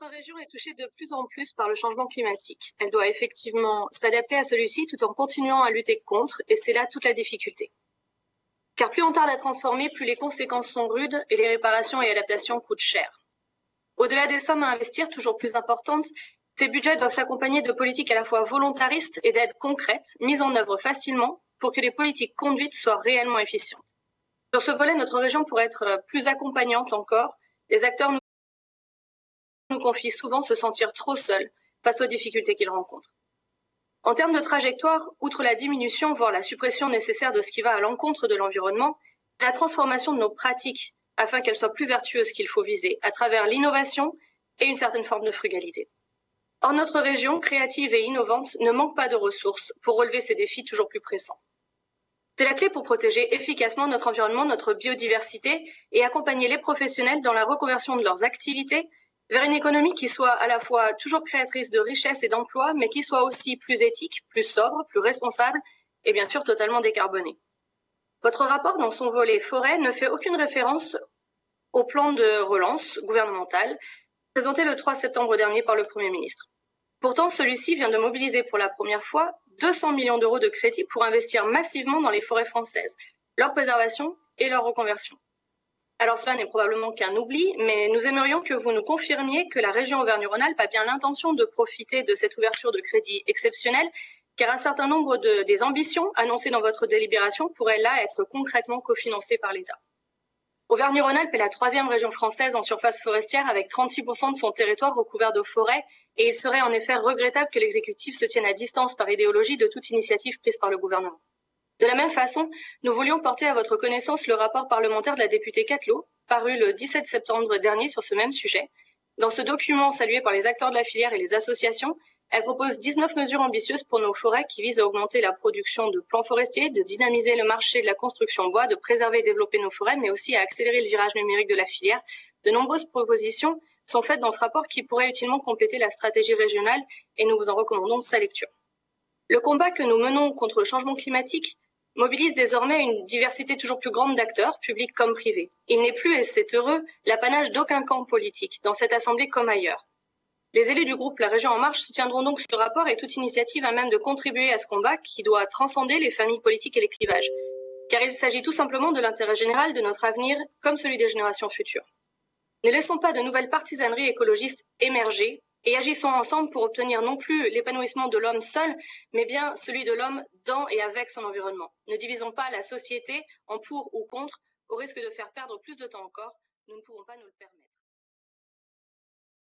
Notre région est touchée de plus en plus par le changement climatique. Elle doit effectivement s'adapter à celui-ci tout en continuant à lutter contre, et c'est là toute la difficulté. Car plus on tarde à transformer, plus les conséquences sont rudes et les réparations et adaptations coûtent cher. Au-delà des sommes à investir, toujours plus importantes, ces budgets doivent s'accompagner de politiques à la fois volontaristes et d'aides concrètes, mises en œuvre facilement pour que les politiques conduites soient réellement efficientes. Sur ce volet, notre région pourrait être plus accompagnante encore. Les acteurs nous confient souvent se sentir trop seuls face aux difficultés qu'ils rencontrent. En termes de trajectoire, outre la diminution, voire la suppression nécessaire de ce qui va à l'encontre de l'environnement, la transformation de nos pratiques afin qu'elles soient plus vertueuses qu'il faut viser à travers l'innovation et une certaine forme de frugalité. Or, notre région, créative et innovante, ne manque pas de ressources pour relever ces défis toujours plus pressants. C'est la clé pour protéger efficacement notre environnement, notre biodiversité et accompagner les professionnels dans la reconversion de leurs activités vers une économie qui soit à la fois toujours créatrice de richesses et d'emplois, mais qui soit aussi plus éthique, plus sobre, plus responsable et bien sûr totalement décarbonée. Votre rapport, dans son volet forêt, ne fait aucune référence au plan de relance gouvernemental présenté le 3 septembre dernier par le Premier ministre. Pourtant, celui-ci vient de mobiliser pour la première fois 200 millions d'euros de crédits pour investir massivement dans les forêts françaises, leur préservation et leur reconversion. Alors cela n'est probablement qu'un oubli, mais nous aimerions que vous nous confirmiez que la région Auvergne-Rhône-Alpes a bien l'intention de profiter de cette ouverture de crédit exceptionnelle, car un certain nombre des ambitions annoncées dans votre délibération pourraient là être concrètement cofinancées par l'État. Auvergne-Rhône-Alpes est la 3e région française en surface forestière avec 36% de son territoire recouvert de forêts, et il serait en effet regrettable que l'exécutif se tienne à distance par idéologie de toute initiative prise par le gouvernement. De la même façon, nous voulions porter à votre connaissance le rapport parlementaire de la députée Catelot, paru le 17 septembre dernier sur ce même sujet. Dans ce document salué par les acteurs de la filière et les associations, elle propose 19 mesures ambitieuses pour nos forêts qui visent à augmenter la production de plants forestiers, de dynamiser le marché de la construction bois, de préserver et développer nos forêts, mais aussi à accélérer le virage numérique de la filière. De nombreuses propositions sont faites dans ce rapport qui pourraient utilement compléter la stratégie régionale et nous vous en recommandons sa lecture. Le combat que nous menons contre le changement climatique mobilise désormais une diversité toujours plus grande d'acteurs, publics comme privés. Il n'est plus, et c'est heureux, l'apanage d'aucun camp politique, dans cette assemblée comme ailleurs. Les élus du groupe La Région En Marche soutiendront donc ce rapport et toute initiative à même de contribuer à ce combat qui doit transcender les familles politiques et les clivages, car il s'agit tout simplement de l'intérêt général de notre avenir comme celui des générations futures. Ne laissons pas de nouvelles partisaneries écologistes émerger et agissons ensemble pour obtenir non plus l'épanouissement de l'homme seul, mais bien celui de l'homme dans et avec son environnement. Ne divisons pas la société en pour ou contre, au risque de faire perdre plus de temps encore. Nous ne pouvons pas nous le permettre.